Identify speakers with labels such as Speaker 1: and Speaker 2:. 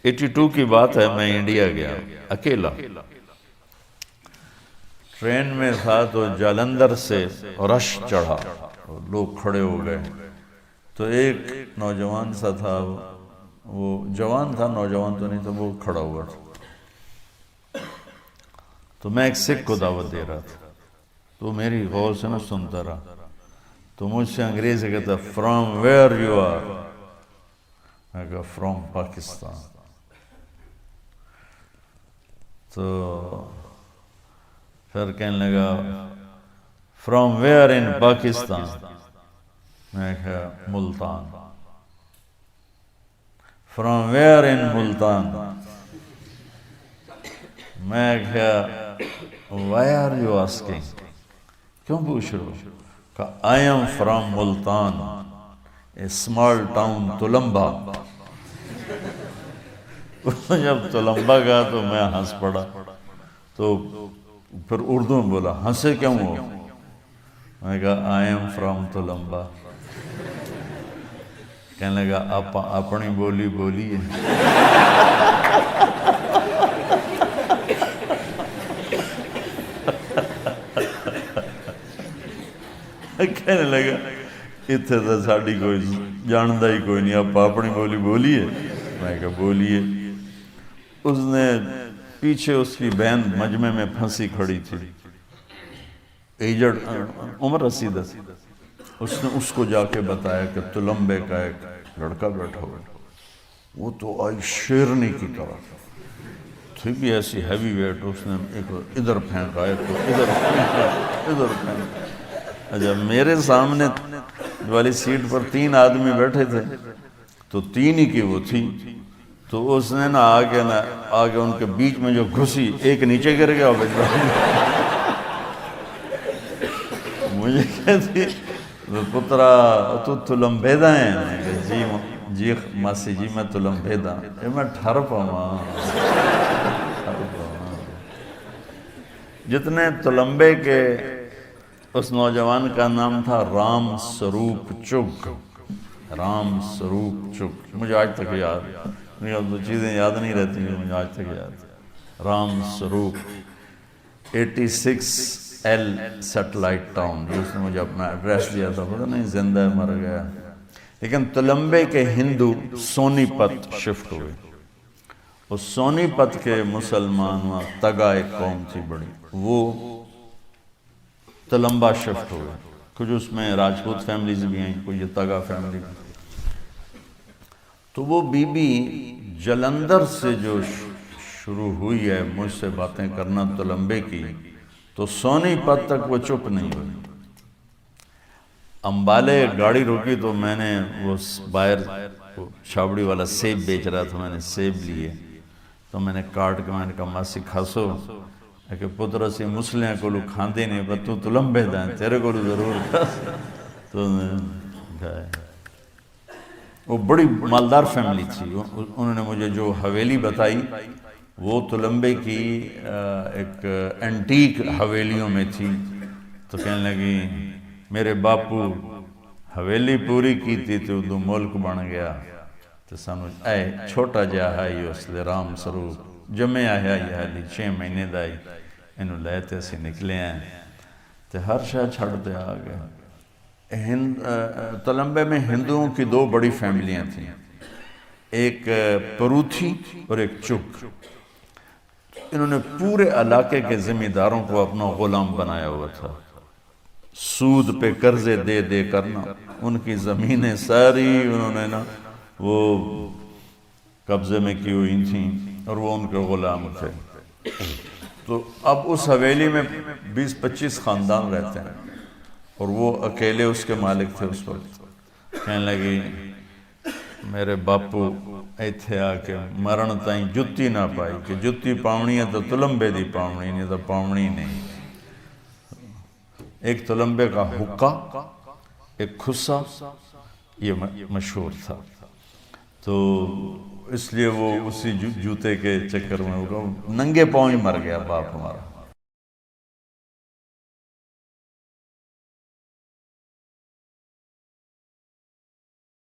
Speaker 1: 82 کی بات ہے، میں انڈیا گیا اکیلا، ٹرین میں تھا تو جالندھر سے رش چڑھا، لوگ کھڑے ہو گئے، تو ایک نوجوان سا تھا، وہ جوان تھا، نوجوان تو نہیں تھا، وہ کھڑا ہوا تھا، تو میں ایک سکھ کو دعوت دے رہا تھا، تو میری غور سے نہ سنتا رہا، تو مجھ سے انگریزی کہتا فرام ویئر یو آر، میں کہا فرام پاکستان، تو پھر کہنے لگا فرام ویئر ان پاکستان، میں کہا ملتان، فرام ویئر ان ملتان، میں کہا وائی آر یو آسکنگ، کیوں پوچھ رہے ہو؟ کہا I am from Multan, a small town Tulamba. جب تلمبا کہا تو میں ہنس پڑا، تو پھر اردو میں بولا ہنسے کیوں ہو؟ میں کہا آئی ایم فرام تلمبا۔ کہنے لگا آپ اپنی بولی بولیے۔ کہنے لگا اتنے تو ساڑی کوئی جاندہ ہی کوئی نہیں، آپ اپنی بولی بولیے۔ میں کہا بولیے۔ اس نے پیچھے اس کی بہن مجمع میں پھنسی کھڑی تھی، ایجڑ عمر رسیدہ، اس نے اس کو جا کے بتایا کہ تلمبے کا ایک لڑکا بیٹھا ہوا، وہ تو آئی شیرنی کی طرح تھی بھی ایسی ہیوی ویٹ، اس نے ایک ادھر پھینکا، ایک تو ادھر پھینکا، ادھر پھینکا۔ اچھا میرے سامنے والی سیٹ پر 3 آدمی بیٹھے تھے، تو 3 ہی کی وہ تھی، تو اس نے آگے ان کے بیچ میں جو گھسی، ایک نیچے گر گیا، مجھے کہتی پترا تو تلمبیدہ ہیں؟ میں کہا جی ماسی جی میں تلمبیدہ، میں ٹھر پاؤں۔ جتنے تلمبے کے، اس نوجوان کا نام تھا رام سروپ چگ، رام سروپ چگ، مجھے آج تک یاد، مجھے دو چیزیں یاد نہیں رہتی، مجھے آج تک یاد۔ رام سروپ 86L سیٹلائٹ ٹاؤن، اس نے مجھے اپنا ایڈریس دیا تھا، پتہ نہیں زندہ ہے مر گیا۔ لیکن تلمبے کے ہندو سونی پت شفٹ ہوئے، اس سونی پت کے مسلمان وہاں تگا ایک قوم تھی بڑی، وہ تلمبا شفٹ ہوئے، کچھ اس میں راجپوت فیملیز بھی ہیں، کوئی یہ تگا فیملی بھی۔ تو وہ بی بی جلندر سے جو شروع ہوئی ہے مجھ سے باتیں کرنا تلمبے کی، تو سونی پت تک وہ چپ نہیں ہوئی۔ امبالے گاڑی روکی تو میں نے وہ باہر چھاوڑی والا سیب بیچ رہا تھا، میں نے سیب لیے، تو میں نے کاٹ کے میں نے کہا ماسی کھاسو، کہ پتر اسی مسلیاں کو لوگ کھاندے نہیں، پر تو تلمبے دائیں، تیرے کو ضرور کھاس۔ تو وہ بڑی مالدار فیملی تھی، انہوں نے مجھے جو حویلی بتائی وہ تلمبے کی ایک اینٹیک حویلیوں میں تھی، تو کہنے لگی میرے باپو حویلی پوری کی تھی تو دو ملک بن گیا، تو سانو اے چھوٹا جا ہے اس لئے رام سروپ جمعے آیا یہ حالی 6 مہینے دائی، انہوں لیتے سے نکلے ہیں، تو ہر شاہ چھڑتے آگئے۔ تلمبے میں ہندوؤں کی 2 بڑی فیملیاں تھیں، ایک پروتھی اور ایک چک۔ انہوں نے پورے علاقے کے ذمہ داروں کو اپنا غلام بنایا ہوا تھا، سود پہ قرضے دے دے کرنا، ان کی زمینیں ساری انہوں نے وہ قبضے میں کی ہوئی تھیں، اور وہ ان کے غلام تھے۔ تو اب اس حویلی میں 20-25 خاندان رہتے ہیں، اور وہ اکیلے اس کے مالک تھے اس وقت۔ کہنے لگی میرے باپو ایتھے آ کے مرن تائیں جتی نہ پائی، کہ جتی پاؤنی ہے تو تلمبے دی پاؤنی نہیں تو پاؤنی نہیں۔ ایک تلمبے کا حقہ، ایک کھسا، یہ مشہور تھا، تو اس لیے وہ اسی جوتے کے چکر میں ننگے پاؤں ہی مر گیا باپ ہمارا۔